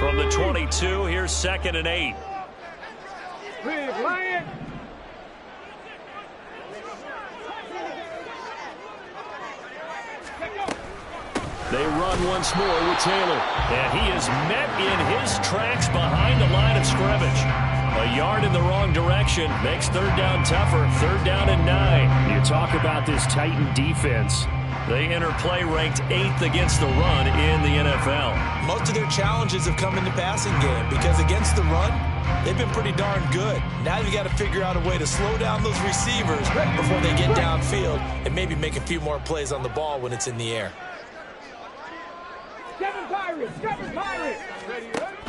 From the 22, here's 2nd and 8. They run once more with Taylor. And he is met in his tracks behind the line of scrimmage. A yard in the wrong direction makes 3rd down tougher. 3rd down and 9. You talk about this Titan defense. They enter play ranked 8th against the run in the NFL. Most of their challenges have come in the passing game because against the run, they've been pretty darn good. Now you've got to figure out a way to slow down those receivers before they get downfield and maybe make a few more plays on the ball when it's in the air.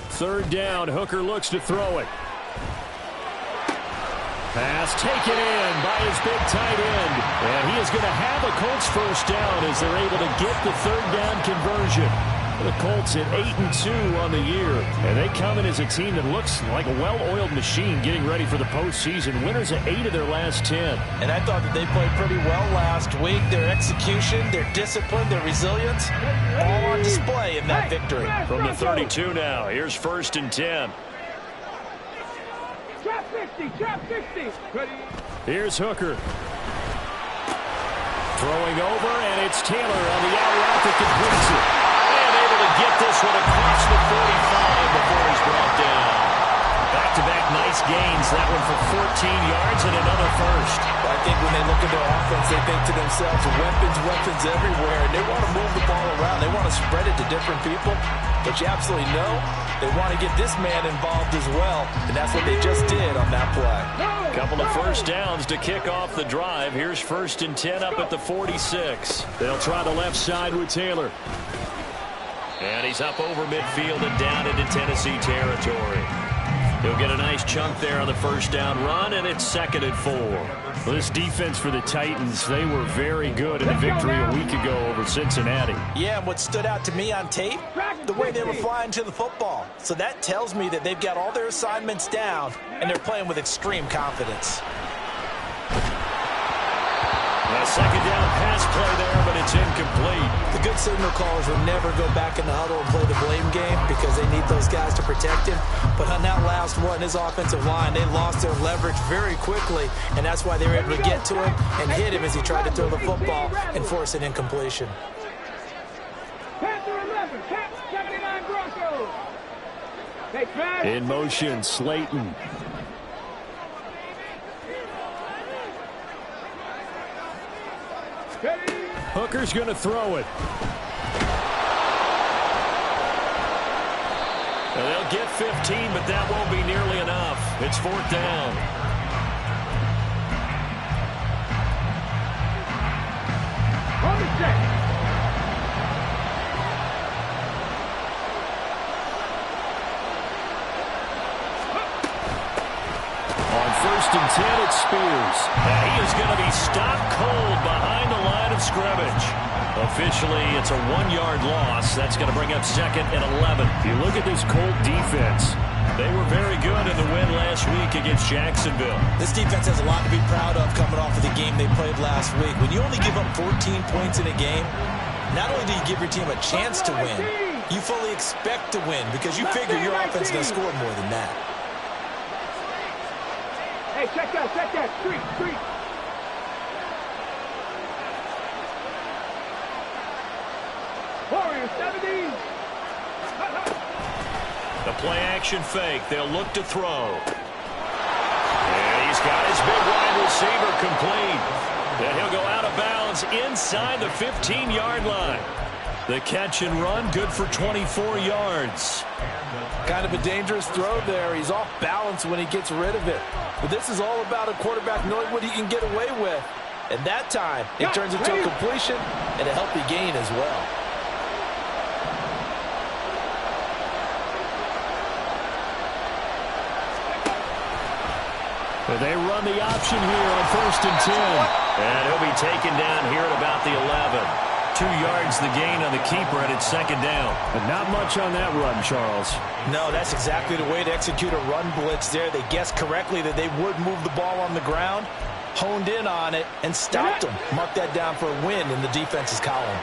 3rd down, Hooker looks to throw it. Pass taken in by his big tight end. And he is going to have a Colts 1st down as they're able to get the 3rd down conversion. The Colts at 8-2 on the year. And they come in as a team that looks like a well-oiled machine getting ready for the postseason. Winners at 8 of their last 10. And I thought that they played pretty well last week. Their execution, their discipline, their resilience, all on display in that victory. From the 32 now, here's 1st and 10. Drop 50. Here's Hooker. Throwing over, and it's Taylor on the out route that completes it. And able to get this one across the 45 before he's brought down. Back-to-back nice gains. That one for 14 yards and another 1st. I think when they look at their offense, they think to themselves, weapons everywhere. And they want to move the ball around. They want to spread it to different people. But you absolutely know they want to get this man involved as well. And that's what they just did on that play. Couple of 1st downs to kick off the drive. Here's 1st and 10 up at the 46. They'll try the left side with Taylor. And he's up over midfield and down into Tennessee territory. He'll get a nice chunk there on the 1st down run, and it's 2nd and 4. Well, this defense for the Titans, they were very good in the victory a week ago over Cincinnati. Yeah, and what stood out to me on tape, the way they were flying to the football. So that tells me that they've got all their assignments down, and they're playing with extreme confidence. A 2nd down pass play there, but it's incomplete. The good signal callers will never go back in the huddle and play the blame game because they need those guys to protect him. But on that last one, his offensive line, they lost their leverage very quickly, and that's why they were able to get to him and hit him as he tried to throw the football and force an incompletion. In motion, Slayton. Hooker's going to throw it. Well, they'll get 15, but that won't be nearly enough. It's 4th down. On 1st and 10, it's Spears. And he is going to be stopped cold behind the line of scrimmage. Officially, it's a 1-yard loss. That's going to bring up 2nd and 11. You look at this Colt defense. They were very good in the win last week against Jacksonville. This defense has a lot to be proud of coming off of the game they played last week. When you only give up 14 points in a game, not only do you give your team a chance to win, you fully expect to win because you figure your offense is going to score more than that. Hey, check that. Street. Warriors, 17. The play action fake. They'll look to throw. And he's got his big wide receiver complete. And he'll go out of bounds inside the 15-yard line. The catch and run, good for 24 yards. Kind of a dangerous throw there. He's off balance when he gets rid of it. But this is all about a quarterback knowing what he can get away with. And that time, it turns into a completion and a healthy gain as well. But they run the option here on 1st and 10. And he'll be taken down here at about the 11. 2 yards the gain on the keeper, and it's 2nd down. But not much on that run, Charles. No, that's exactly the way to execute a run blitz there. They guessed correctly that they would move the ball on the ground, honed in on it, and stopped them. Mark that down for a win in the defense's column.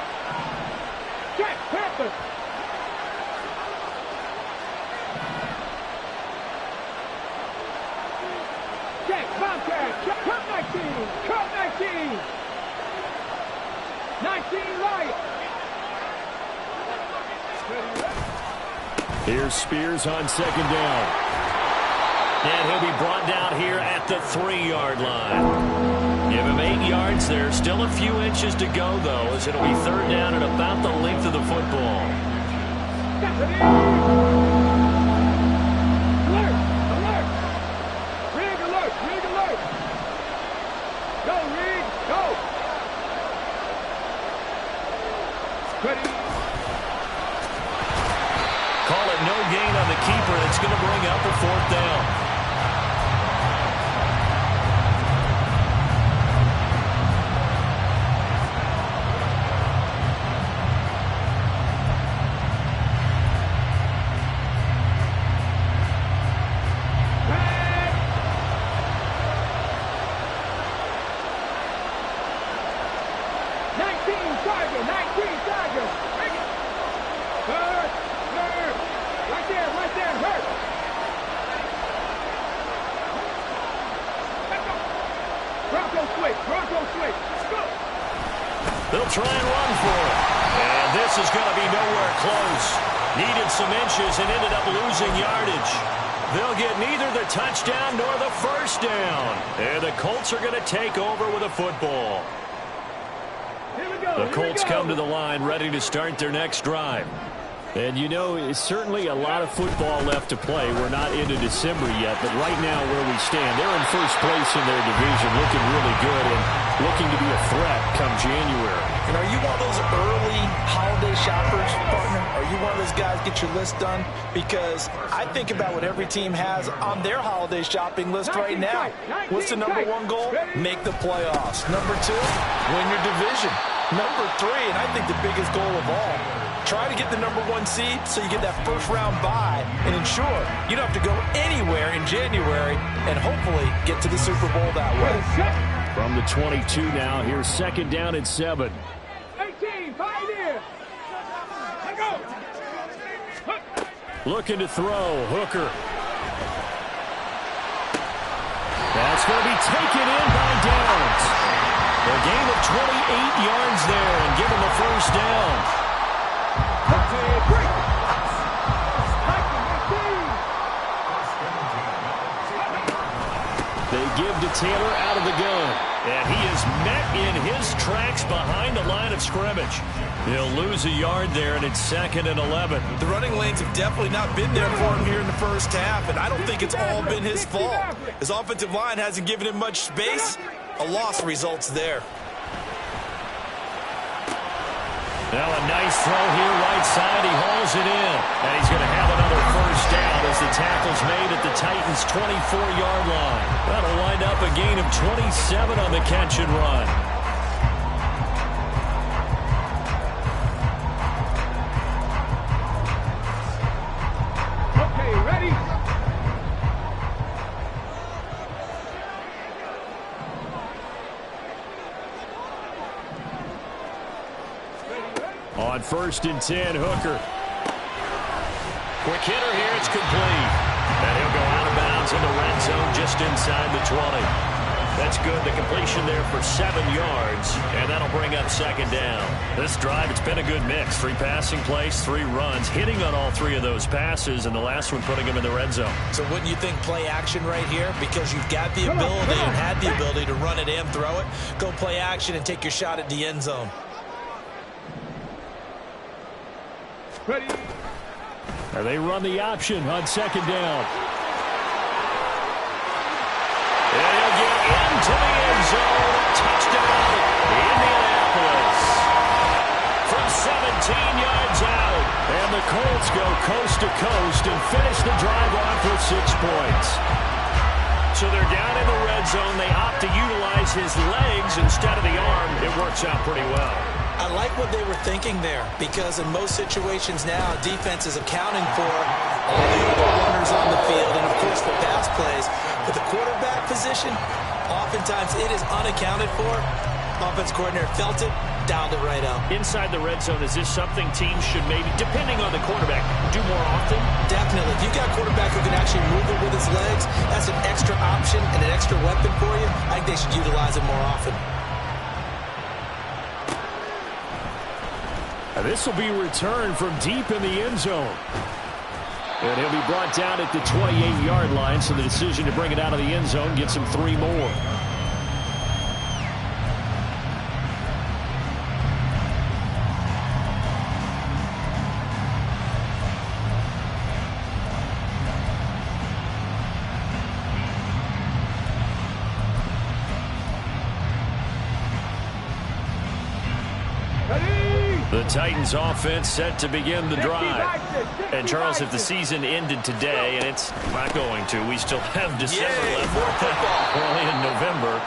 Here's Spears on second down. And he'll be brought down here at the 3-yard line. Give him 8 yards there. Still a few inches to go, though, as it'll be third down at about the length of the football. Alert! Alert! Rig alert! Rig alert! Go, Rig! Go! Ready? Call it no gain on the keeper. It's going to bring up a 4th down. They'll try and run for it. And this is going to be nowhere close. Needed some inches and ended up losing yardage. They'll get neither the touchdown nor the first down. And the Colts are going to take over with a football. The Colts come to the line ready to start their next drive. And, you know, it's certainly a lot of football left to play. We're not into December yet, but right now where we stand, they're in first place in their division, looking really good and looking to be a threat come January. And are you one of those early holiday shoppers, partner? Are you one of those guys get your list done? Because I think about what every team has on their holiday shopping list right now. What's the number 1 goal? Make the playoffs. Number 2, win your division. Number 3, and I think the biggest goal of all, try to get the number 1 seed so you get that first-round bye and ensure you don't have to go anywhere in January and hopefully get to the Super Bowl that way. From the 22 now, here's second down and 7. 18, Pioneer! Let go! Looking to throw, Hooker. That's going to be taken in by Downs. A gain of 28 yards there and give him the first down. They give to Taylor out of the gun. And he is met in his tracks behind the line of scrimmage. He'll lose a yard there, and it's 2nd and 11. The running lanes have definitely not been there for him here in the first half, and I don't think it's all been his fault. His offensive line hasn't given him much space. A loss results there. Now a nice throw here right side. He hauls it in. And he's going to have another first down as the tackle's made at the Titans' 24-yard line. That'll wind up a gain of 27 on the catch and run. Okay, ready? On 1st and 10, Hooker. Quick hitter here, it's complete. And he'll go out of bounds in the red zone just inside the 20. That's good. The completion there for 7 yards, and that'll bring up second down. This drive, it's been a good mix. 3 passing plays, 3 runs, hitting on all 3 of those passes, and the last one putting him in the red zone. So wouldn't you think play action right here? Because you've got the ability and had the ability to run it and throw it. Go play action and take your shot at the end zone. Ready? And they run the option on second down. And he'll get into the end zone. Touchdown, Indianapolis. From 17 yards out. And the Colts go coast to coast and finish the drive off with 6 points. So they're down in the red zone. They opt to utilize his legs instead of the arm. It works out pretty well. I like what they were thinking there, because in most situations now, defense is accounting for all the other runners on the field and, of course, the pass plays. But the quarterback position, oftentimes it is unaccounted for. Offense coordinator felt it, dialed it right out. Inside the red zone, is this something teams should maybe, depending on the quarterback, do more often? Definitely. If you've got a quarterback who can actually move it with his legs, that's an extra option and an extra weapon for you. I think they should utilize it more often. This will be returned from deep in the end zone. And he'll be brought down at the 28-yard line, so the decision to bring it out of the end zone gets him 3 more. The Titans offense set to begin the drive. And Charles, if the season ended today, and it's not going to, we still have December left. More football. We're only in November,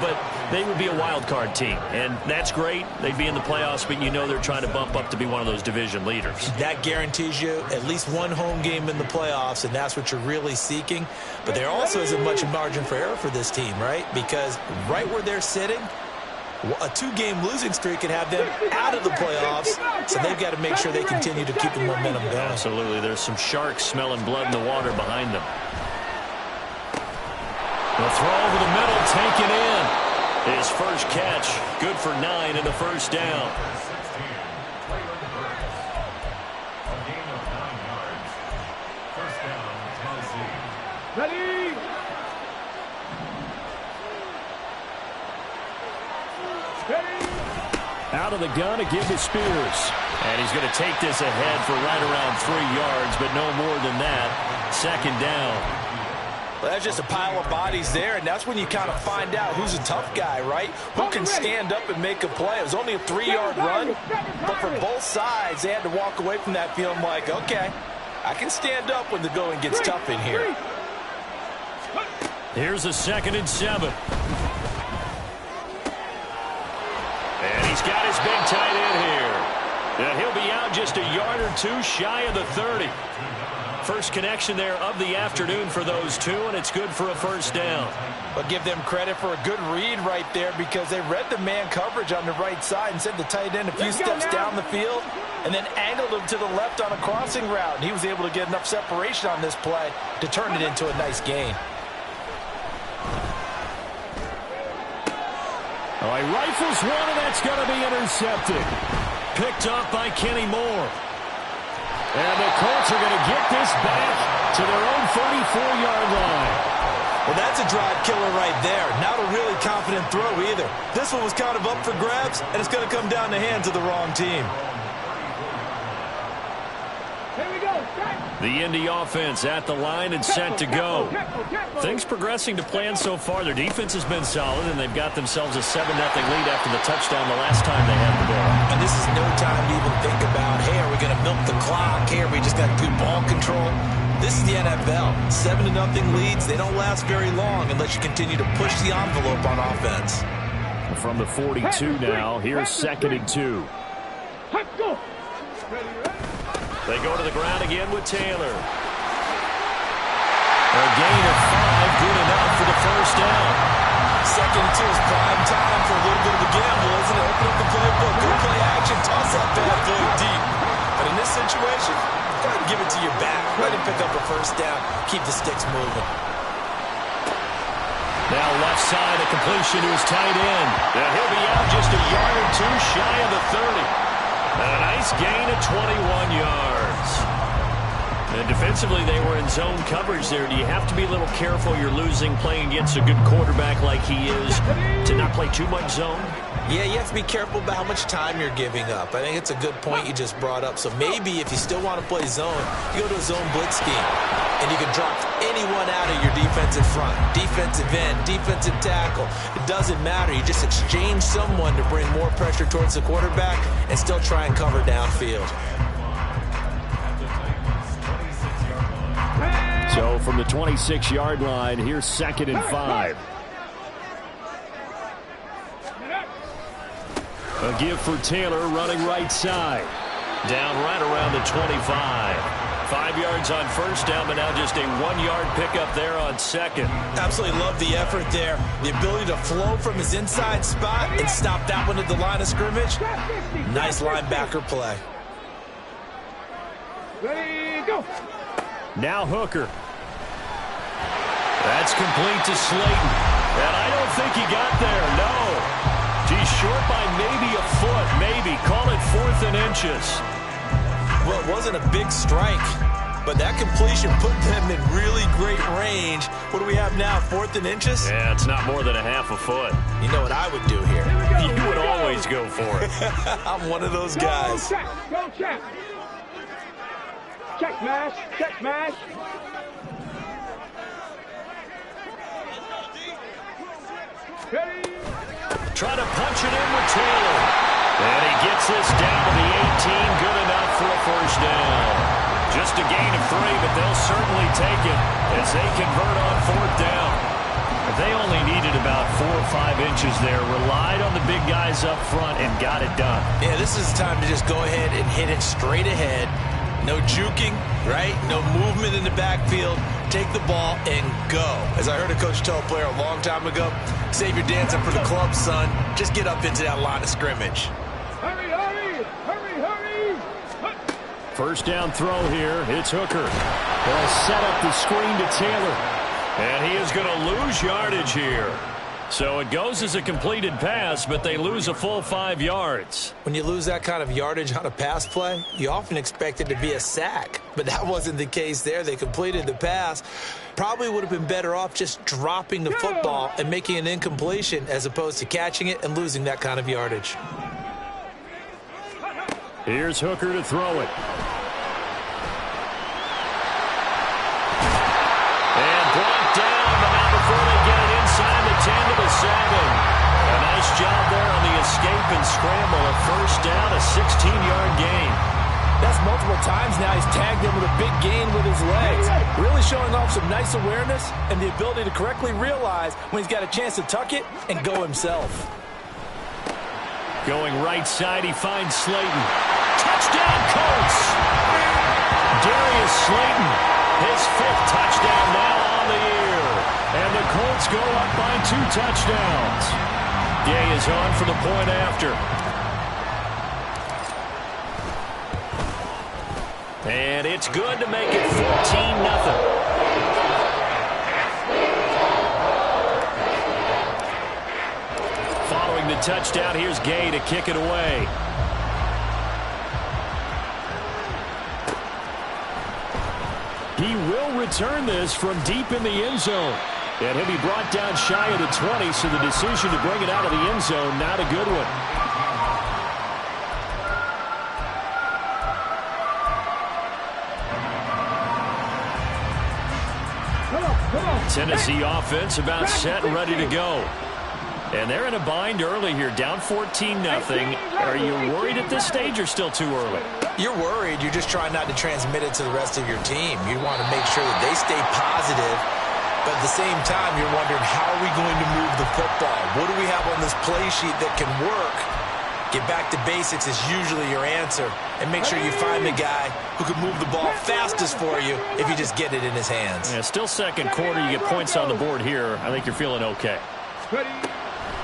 but they would be a wild card team. And that's great. They'd be in the playoffs, but you know they're trying to bump up to be one of those division leaders. That guarantees you at least one home game in the playoffs, and that's what you're really seeking. But there also isn't much margin for error for this team, right? Because right where they're sitting, a 2-game losing streak could have them out of the playoffs, so they've got to make sure they continue to keep the momentum going. Absolutely. There's some sharks smelling blood in the water behind them. The throw over the middle, taken in. His first catch, good for 9 and a first down. Ready? Out of the gun again to Spears. And he's going to take this ahead for right around 3 yards, but no more than that. Second down. Well, that's just a pile of bodies there, and that's when you kind of find out who's a tough guy, right? Who can stand up and make a play. It was only a 3-yard run, but for both sides, they had to walk away from that feeling like, okay, I can stand up when the going gets tough in here. Here's a 2nd and 7. And he's got his big tight end here. And he'll be out just a yard or 2 shy of the 30. First connection there of the afternoon for those two, and it's good for a first down. But give them credit for a good read right there, because they read the man coverage on the right side and sent the tight end a few steps down the field and then angled him to the left on a crossing route. And he was able to get enough separation on this play to turn it into a nice gain. Oh, he rifles one, and that's going to be intercepted. Picked up by Kenny Moore. And the Colts are going to get this back to their own 34-yard line. Well, that's a drive killer right there. Not a really confident throw either. This one was kind of up for grabs, and it's going to come down the hands of the wrong team. Here we go. The Indy offense at the line and set to go. Things progressing to plan so far. Their defense has been solid, and they've got themselves a 7-0 lead after the touchdown the last time they had the ball. And this is no time to even think about, hey, are we going to milk the clock? Hey, are we just got good ball control? This is the NFL. 7-0 leads, they don't last very long unless you continue to push the envelope on offense. From the 42 now, here's 2nd and 2. Let's go. They go to the ground again with Taylor. A gain of 5, good enough for the first down. 2nd and 2 is prime time for a little bit of a gamble, isn't it? Open up the playbook, go play action, toss that bad boy deep. But in this situation, go ahead and give it to your back. Let him pick up a first down, keep the sticks moving. Now left side, a completion to his tight end. And he'll be out just a yard or 2 shy of the 30. And a nice gain of 21 yards. And defensively, they were in zone coverage there. Do you have to be a little careful? You're losing playing against a good quarterback like he is to not play too much zone? Yeah, you have to be careful about how much time you're giving up. I think it's a good point you just brought up. So maybe if you still want to play zone, you go to a zone blitz scheme. And you can drop anyone out of your defensive front. Defensive end, defensive tackle. It doesn't matter. You just exchange someone to bring more pressure towards the quarterback and still try and cover downfield. So from the 26-yard line, here's 2nd and 5. A give for Taylor running right side. Down right around the 25. 5 yards on first down, but now just a 1-yard pickup there on 2nd. Absolutely love the effort there. The ability to flow from his inside spot and stop that one at the line of scrimmage. Nice linebacker play. Ready, go. Now Hooker. That's complete to Slayton. And I don't think he got there, no. He's short by maybe a foot, maybe. Call it 4th and inches. Well, it wasn't a big strike, but that completion put them in really great range. What do we have now, 4th and inches? Yeah, it's not more than a half a foot. You know what I would do here? You would always go for it. I'm one of those guys. Go check. Go check. Check mash. Check mash. Ready. Try to punch it in with Taylor. And he gets this down to the 18. Good enough for a first down. Just a gain of 3, but they'll certainly take it as they convert on 4th down. They only needed about 4 or 5 inches there, relied on the big guys up front, and got it done. Yeah, this is time to just go ahead and hit it straight ahead. No juking, right? No movement in the backfield. Take the ball and go. As I heard a coach tell a player a long time ago, save your dancing for the club, son. Just get up into that line of scrimmage. Hurry, hurry. Hurry, hurry. First down throw here. It's Hooker. They'll set up the screen to Taylor. And he is going to lose yardage here. So it goes as a completed pass, but they lose a full 5 yards. When you lose that kind of yardage on a pass play, you often expect it to be a sack. But that wasn't the case there. They completed the pass. Probably would have been better off just dropping the football and making an incompletion as opposed to catching it and losing that kind of yardage. Here's Hooker to throw it. And brought down, but not before they get it inside the 10 to the 7. A nice job there on the escape and scramble. A first down, a 16-yard gain. That's multiple times now. He's tagged him with a big gain with his legs. Really showing off some nice awareness and the ability to correctly realize when he's got a chance to tuck it and go himself. Going right side, he finds Slayton. Touchdown, Colts! Darius Slayton, his 5th touchdown now on the year. And the Colts go up by 2 touchdowns. Gay is on for the point after. And it's good to make it 14-0. Following the touchdown, here's Gay to kick it away. He will return this from deep in the end zone. And he'll be brought down shy of the 20, so the decision to bring it out of the end zone, not a good one. Tennessee offense about set and ready to go. And they're in a bind early here, down 14-0. Are you worried at this stage or still too early? You're worried. You're just trying not to transmit it to the rest of your team. You want to make sure that they stay positive, but at the same time, you're wondering, how are we going to move the football? What do we have on this play sheet that can work? Get back to basics is usually your answer, and make sure you find the guy who can move the ball fastest for you if you just get it in his hands. Yeah, still second quarter. You get points on the board here. I think you're feeling okay. Ready.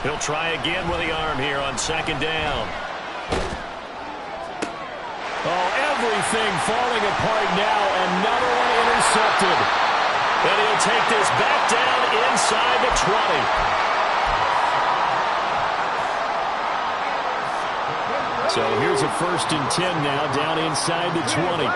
He'll try again with the arm here on 2nd down. Oh, everything falling apart now. Another one intercepted. And he'll take this back down inside the 20. So here's a 1st and 10 now, down inside the 20.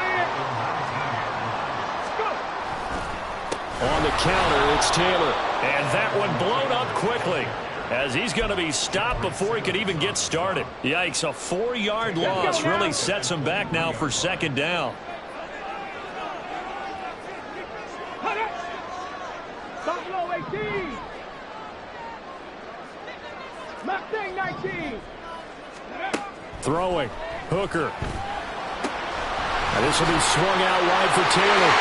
On the counter, it's Taylor. And that one blown up quickly, as he's going to be stopped before he could even get started. Yikes, a 4-yard loss really sets him back now for 2nd down. Buffalo 18. Mustang 19. Throwing. Hooker. And this will be swung out wide for Taylor.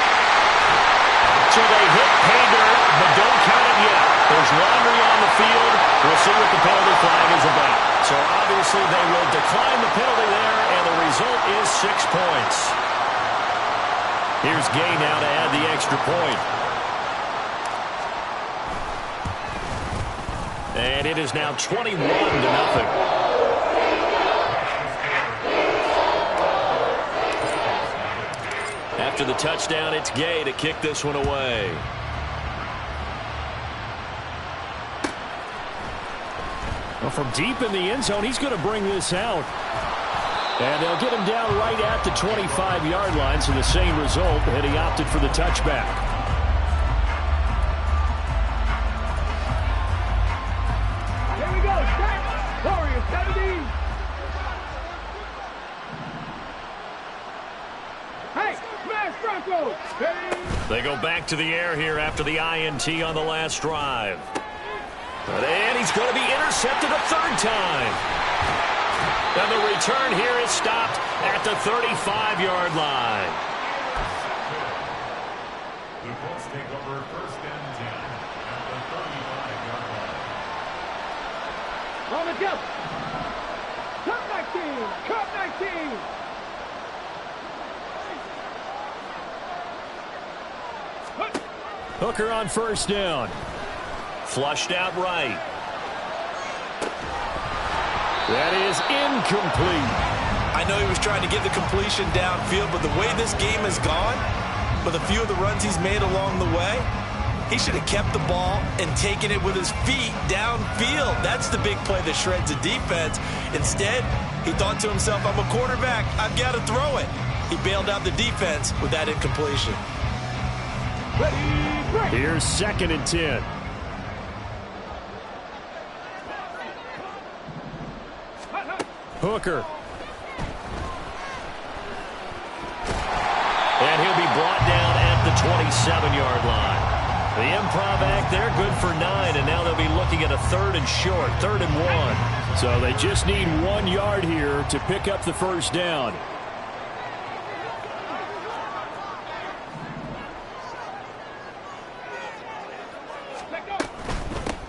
So they hit pay dirt, but don't count it yet. There's laundry on the field. We'll see what the penalty flag is about. So obviously they will decline the penalty there, and the result is 6 points. Here's Gay now to add the extra point. And it is now 21-0. After the touchdown, it's Gay to kick this one away. Well, from deep in the end zone, he's going to bring this out. And they'll get him down right at the 25-yard line, so the same result, and he opted for the touchback. Here we go. Set. Warriors 70. Hey, smash Broncos. Ready? They go back to the air here after the INT on the last drive. And he's going to be intercepted a third time. And the return here is stopped at the 35-yard line. The Colts take over 1st and 10 at the 35-yard line. On the jump. Cut 19. Cut 19. Hooker on 1st down. Flushed out right. That is incomplete. I know he was trying to get the completion downfield, but the way this game has gone, with a few of the runs he's made along the way, he should have kept the ball and taken it with his feet downfield. That's the big play that shreds a defense. Instead, he thought to himself, I'm a quarterback, I've got to throw it. He bailed out the defense with that incompletion. Ready, break. Here's 2nd and 10. Hooker. And he'll be brought down at the 27-yard line. The improv act there, good for 9, and now they'll be looking at a 3rd and short, 3rd and 1. So they just need 1 yard here to pick up the 1st down.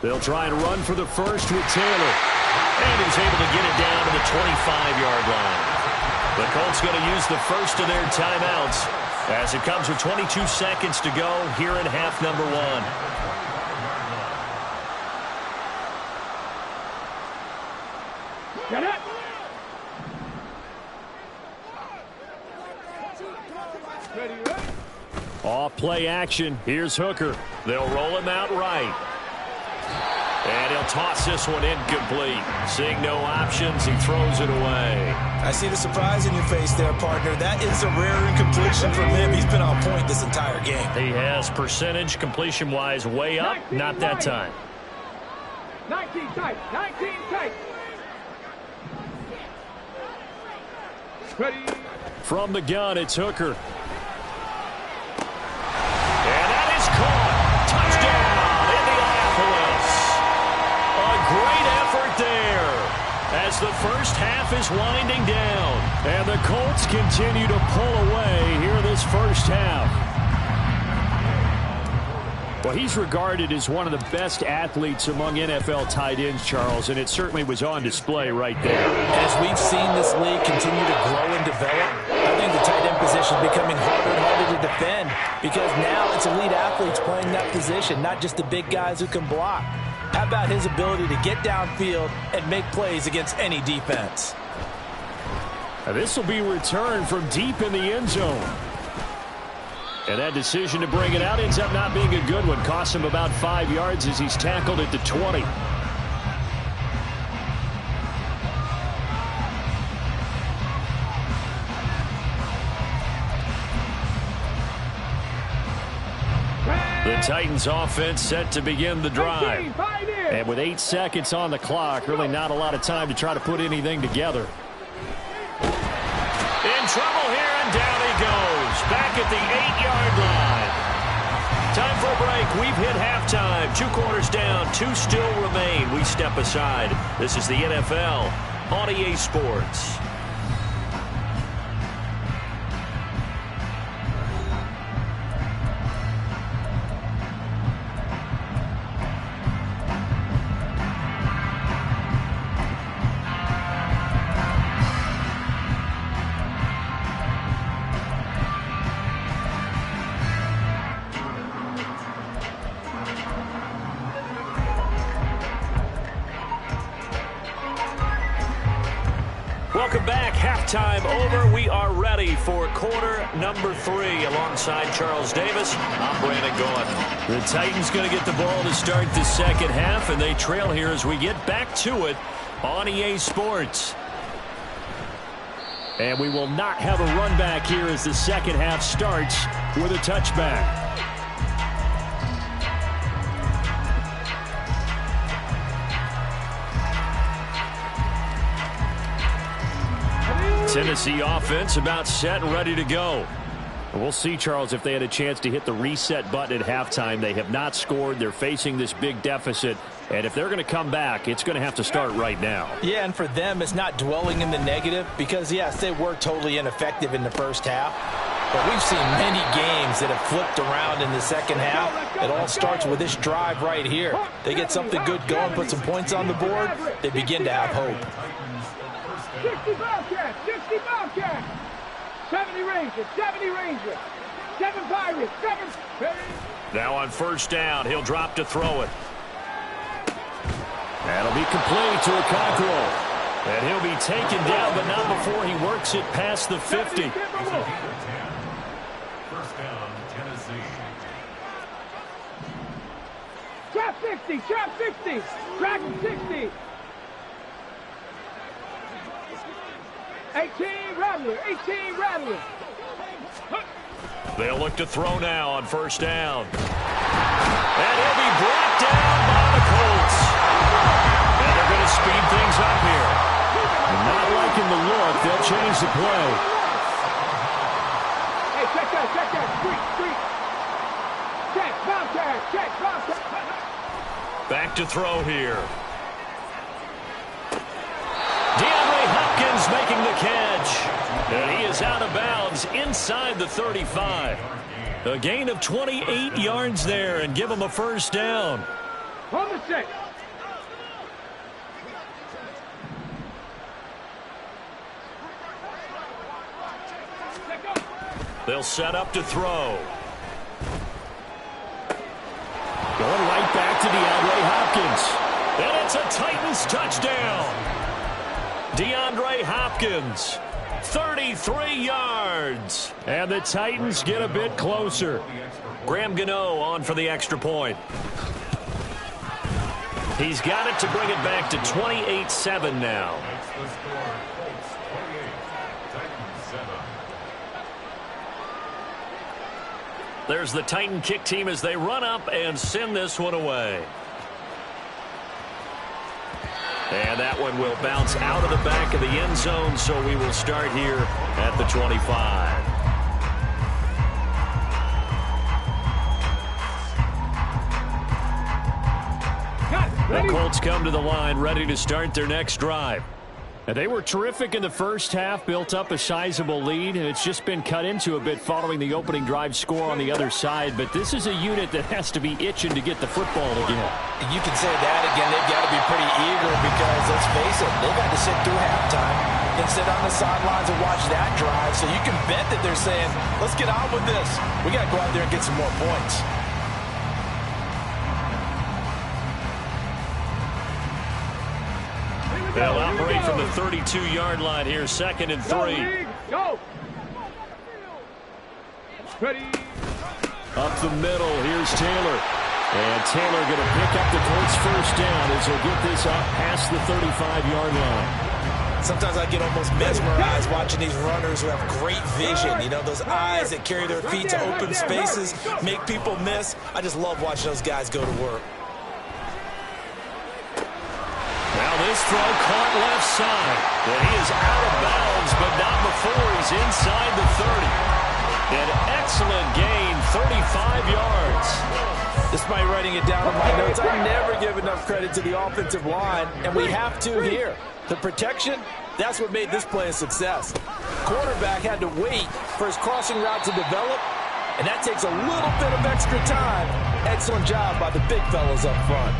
They'll try and run for the 1st with Taylor. And he's able to get it down to the 25-yard line. The Colts going to use the 1st of their timeouts as it comes with 22 seconds to go here in half number 1. Get it. Ready, ready. Off play action. Here's Hooker. They'll roll him out right. And he'll toss this one incomplete. Seeing no options, he throws it away. I see the surprise in your face there, partner. That is a rare incompletion from him. He's been on point this entire game. He has percentage completion-wise way up. Not that time. 19 tight. 19 tight. Ready. From the gun, it's Hooker. And that is caught. Touchdown, Indianapolis. A great effort there as the first half is winding down. And the Colts continue to pull away here this first half. Well, he's regarded as one of the best athletes among NFL tight ends, Charles, and it certainly was on display right there. As we've seen this league continue to grow and develop, I think the tight end position is becoming harder and harder to defend because now it's elite athletes playing that position, not just the big guys who can block. How about his ability to get downfield and make plays against any defense? Now, this will be returned from deep in the end zone. And that decision to bring it out ends up not being a good one. Costs him about 5 yards as he's tackled at the 20. The Titans offense set to begin the drive. And with 8 seconds on the clock, really not a lot of time to try to put anything together. In trouble here, and down he goes. Back at the 8-yard line. Time for a break. We've hit halftime. 2 quarters down, 2 still remain. We step aside. This is the NFL on EA Sports. Welcome back. Halftime over. We are ready for quarter number 3 alongside Charles Davis. I'm Brandon Gaudin. The Titans going to get the ball to start the second half, and they trail here as we get back to it on EA Sports. And we will not have a run back here as the second half starts with a touchback. Tennessee offense about set and ready to go. We'll see, Charles, if they had a chance to hit the reset button at halftime. They have not scored. They're facing this big deficit. And if they're going to come back, it's going to have to start right now. Yeah, and for them, it's not dwelling in the negative because, yes, they were totally ineffective in the first half. But we've seen many games that have flipped around in the second half. It all starts with this drive right here. They get something good going, put some points on the board, they begin to have hope. 60 Bobcats, 60 Bobcats. 70 Rangers, 70 Rangers. 7 Pirates, 7. Now on first down, he'll drop to throw it. That'll be complete to Okonkwo. And he'll be taken down, but not before he works it past the 50. First down, Tennessee. Trap 60, trap 60. Trap 60. 18 Rattler, 18 Rattler. They'll look to throw now on first down. And he'll be brought down by the Colts. And they're going to speed things up here. Not liking the look. They'll change the play. Hey, check that. Street. Check, Bobcat. Back to throw here. DeAndre Hopkins making the catch. And he is out of bounds inside the 35. A gain of 28 yards there and give him a first down. On the 6. They'll set up to throw. Going right back to DeAndre Hopkins. And it's a Titans touchdown. DeAndre Hopkins, 33 yards. And the Titans get a bit closer. Graham Gano on for the extra point. He's got it to bring it back to 28-7 now. That's the score. Colts 28, Titans 7. There's the Titan kick team as they run up and send this one away. And that one will bounce out of the back of the end zone, so we will start here at the 25. The Colts come to the line, ready to start their next drive. And they were terrific in the first half, built up a sizable lead, and it's just been cut into a bit following the opening drive score on the other side. But this is a unit that has to be itching to get the football again. You can say that again. They've got to be pretty eager because, let's face it, they've got to sit through halftime and sit on the sidelines and watch that drive. So you can bet that they're saying, let's get on with this. We got to go out there and get some more points. They'll operate from the 32-yard line here, 2nd and 3. Go. Ready. Up the middle, here's Taylor. And Taylor going to pick up the Colts first down as he'll get this up past the 35-yard line. Sometimes I get almost mesmerized watching these runners who have great vision. You know, those eyes that carry their feet to open spaces, make people miss. I just love watching those guys go to work. Now this throw caught left side. And he is out of bounds, but not before he's inside the 30. An excellent gain, 35 yards. Despite writing it down in my notes, I never give enough credit to the offensive line, and we have to here. The protection, that's what made this play a success. Quarterback had to wait for his crossing route to develop, and that takes a little bit of extra time. Excellent job by the big fellas up front.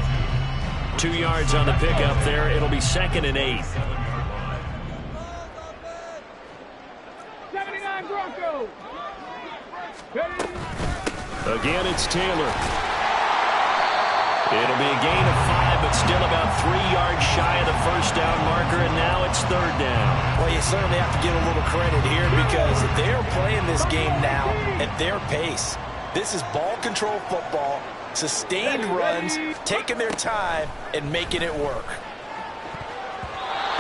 2 yards on the pickup there. It'll be 2nd and 8. 79 Broncos. Again, it's Taylor. It'll be a gain of 5, but still about 3 yards shy of the first down marker, and now it's 3rd down. Well, you certainly have to give a little credit here because they're playing this game now at their pace. This is ball control football, sustained runs, taking their time, and making it work.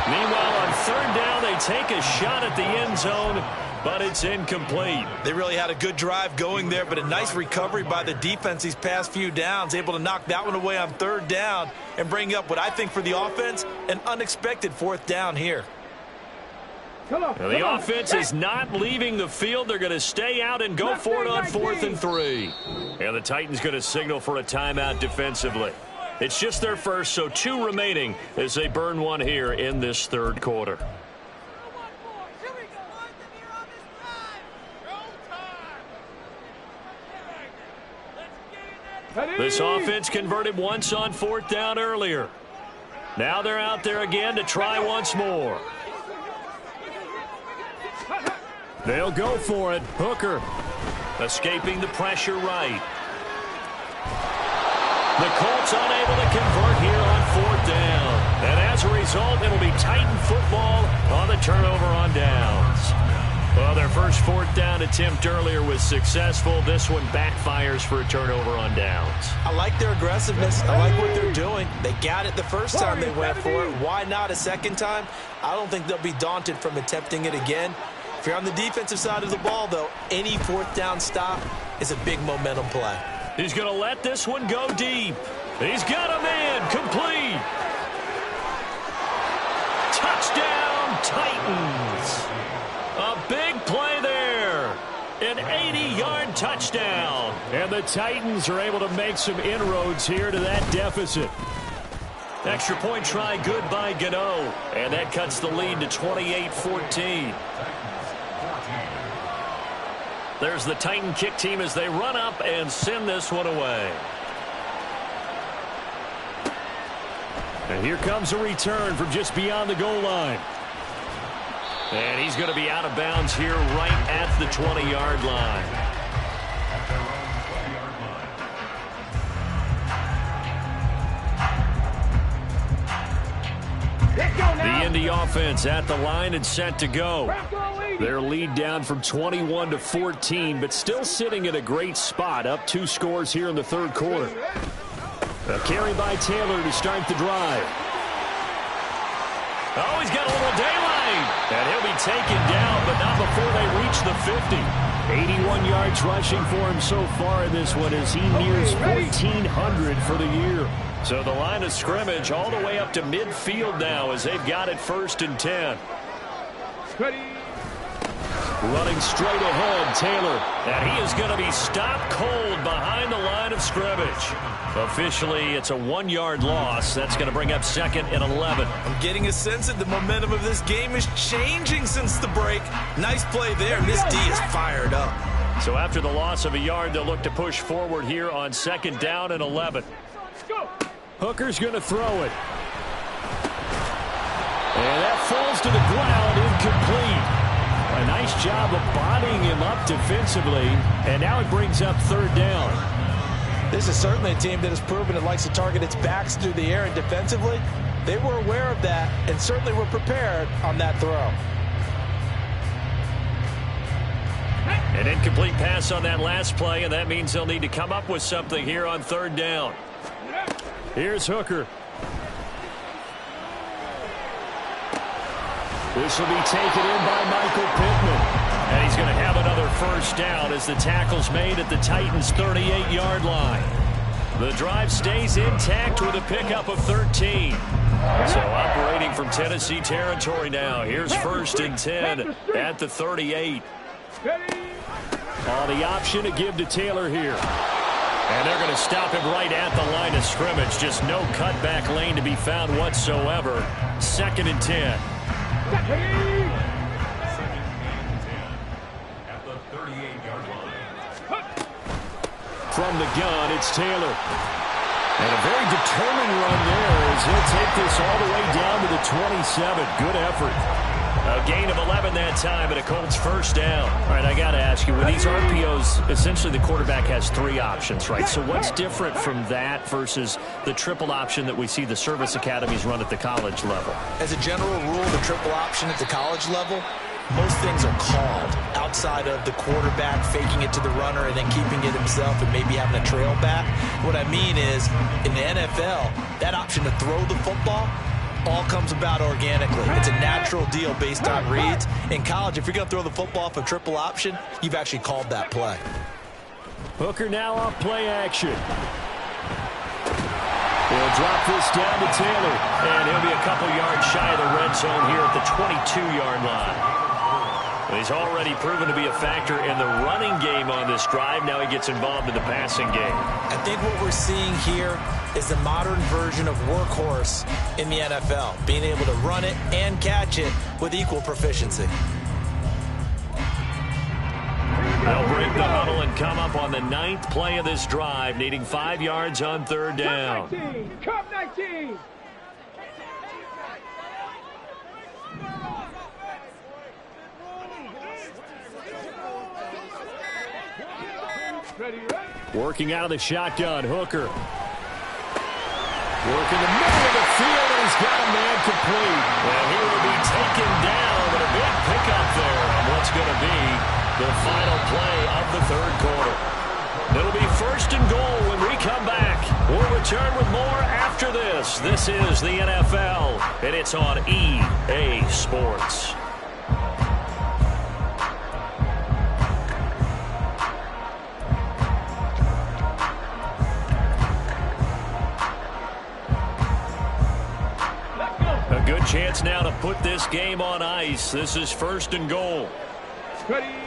Meanwhile, on 3rd down, they take a shot at the end zone, but it's incomplete. They really had a good drive going there, but a nice recovery by the defense these past few downs, able to knock that one away on third down and bring up what I think for the offense, an unexpected fourth down here. The offense is not leaving the field. They're going to stay out and go for it on 4th and 3. And the Titans going to signal for a timeout defensively. It's just their first, so 2 remaining as they burn one here in this third quarter. This offense converted once on 4th down earlier. Now they're out there again to try once more. They'll go for it. Hooker. Escaping the pressure right. The Colts unable to convert here on 4th down. And as a result, it'll be Titan football on the turnover on downs. Well, their first 4th down attempt earlier was successful. This one backfires for a turnover on downs. I like their aggressiveness. I like what they're doing. They got it the first time they went for it. Why not a second time? I don't think they'll be daunted from attempting it again. If you're on the defensive side of the ball, though, any 4th down stop is a big momentum play. He's going to let this one go deep. He's got a man complete. Touchdown, Titans. A big play there. An 80-yard touchdown. And the Titans are able to make some inroads here to that deficit. Extra point try good by Gano. And that cuts the lead to 28-14. There's the Titan kick team as they run up and send this one away. And here comes a return from just beyond the goal line. And he's going to be out of bounds here right at the 20-yard line. The Indy offense at the line and set to go. Their lead down from 21 to 14, but still sitting in a great spot, up 2 scores here in the third quarter. A carry by Taylor to start the drive. Oh, he's got a little daylight. And he'll be taken down, but not before they reach the 50. 81 yards rushing for him so far in this one as he nears 1,400 for the year. So the line of scrimmage all the way up to midfield now as they've got it 1st and 10. Running straight ahead, Taylor. And he is going to be stopped cold behind the line of scrimmage. Officially, it's a 1-yard loss. That's going to bring up 2nd and 11. I'm getting a sense that the momentum of this game is changing since the break. Nice play there, and this D is fired up. So after the loss of a yard, they'll look to push forward here on 2nd down and 11. Hooker's going to throw it. And that falls to the ground, incomplete. A nice job of bodying him up defensively, and now it brings up 3rd down. This is certainly a team that has proven it likes to target its backs through the air, and defensively, they were aware of that and certainly were prepared on that throw. An incomplete pass on that last play, and that means they'll need to come up with something here on 3rd down. Here's Hooker. This will be taken in by Michael Pittman. And he's going to have another 1st down as the tackle's made at the Titans' 38-yard line. The drive stays intact with a pickup of 13. So operating from Tennessee territory now. Here's 1st and 10 at the 38. On the option to give to Taylor here. And they're going to stop him right at the line of scrimmage. Just no cutback lane to be found whatsoever. 2nd and 10. From the gun, it's Taylor. And a very determined run there as he'll take this all the way down to the 27. Good effort. A gain of 11 that time and a Colts 1st down. All right, I got to ask you, with these RPOs, essentially the quarterback has 3 options, right? So what's different from that versus the triple option that we see the service academies run at the college level? As a general rule, the triple option at the college level, most things are called outside of the quarterback faking it to the runner and then keeping it himself and maybe having a trail back. What I mean is, in the NFL, that option to throw the football, all comes about organically. It's a natural deal based on reads. In college, if you're going to throw the football off a triple option, you've actually called that play. Hooker now off play action. He'll drop this down to Taylor. And he'll be a couple yards shy of the red zone here at the 22-yard line. He's already proven to be a factor in the running game on this drive. Now he gets involved in the passing game. I think what we're seeing here is the modern version of workhorse in the NFL, being able to run it and catch it with equal proficiency. They'll break the huddle and come up on the 9th play of this drive, needing 5 yards on third down. Cup 19. Working out of the shotgun, Hooker. Working the middle of the field, and he's got a man complete. Well, he will be taken down, but a big pickup there on what's going to be the final play of the third quarter. It'll be 1st and goal when we come back. We'll return with more after this. This is the NFL, and it's on EA Sports. Good chance now to put this game on ice. This is 1st and goal.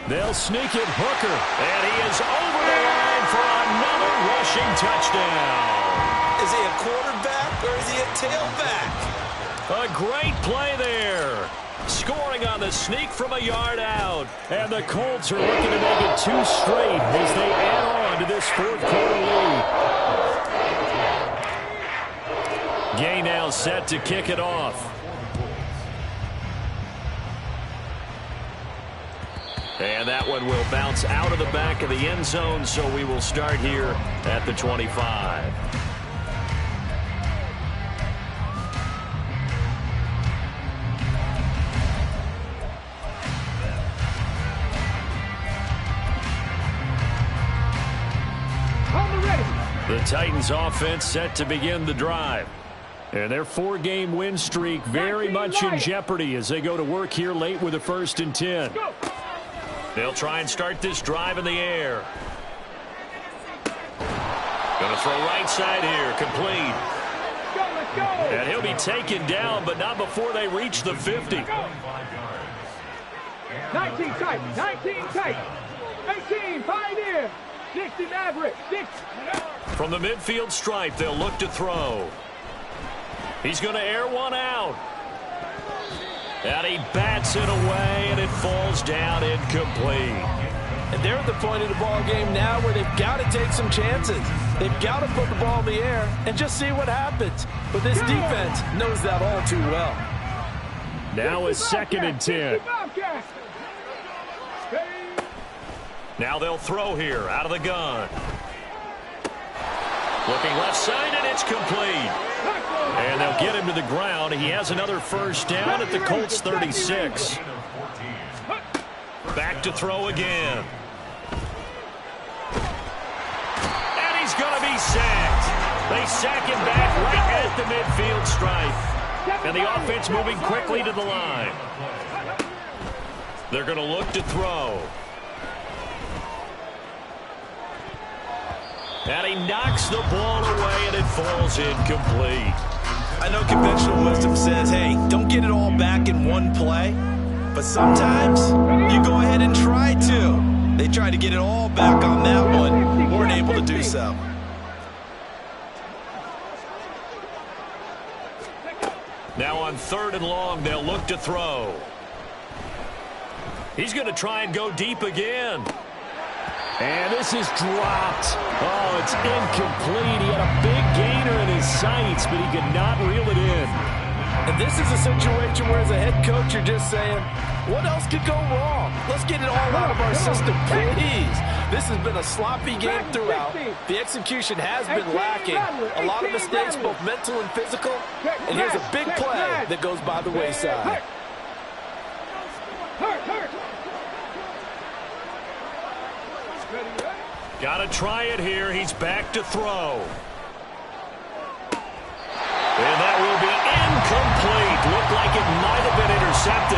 They'll sneak it, Hooker. And he is over the line for another rushing touchdown. Is he a quarterback or is he a tailback? A great play there. Scoring on the sneak from a yard out. And the Colts are looking to make it 2 straight as they add on to this 4th quarter lead. Gay now set to kick it off. And that one will bounce out of the back of the end zone, so we will start here at the 25. The Titans offense set to begin the drive. And their 4-game win streak very much in jeopardy as they go to work here late with a 1st and 10. They'll try and start this drive in the air. Going to throw right side here, complete. And he'll be taken down, but not before they reach the 50. 19 tight, 19 tight. 18, Pioneer. 60 Maverick, 60. From the midfield stripe, they'll look to throw. He's going to air one out. And he bats it away, and it falls down incomplete. And they're at the point of the ball game now where they've got to take some chances. They've got to put the ball in the air and just see what happens. But this defense knows that all too well. Now a 2nd and 10. Now they'll throw here out of the gun. Looking left side, and it's complete. And they'll get him to the ground. He has another 1st down at the Colts 36. Back to throw again. And he's going to be sacked. They sack him back right at the midfield stripe. And the offense moving quickly to the line. They're going to look to throw. And he knocks the ball away, and it falls incomplete. I know conventional wisdom says, hey, don't get it all back in one play. But sometimes you go ahead and try to. They tried to get it all back on that one. Weren't able to do so. Now on 3rd and long, they'll look to throw. He's going to try and go deep again. And this is dropped. Oh, it's incomplete. He had a big gainer in his sights, but he could not reel it in. And this is a situation where as a head coach, you're just saying, what else could go wrong? Let's get it all out of our system, please. This has been a sloppy game throughout. The execution has been lacking. A lot of mistakes, both mental and physical. And here's a big play that goes by the wayside. Got to try it here. He's back to throw. And that will be incomplete. Looked like it might have been intercepted.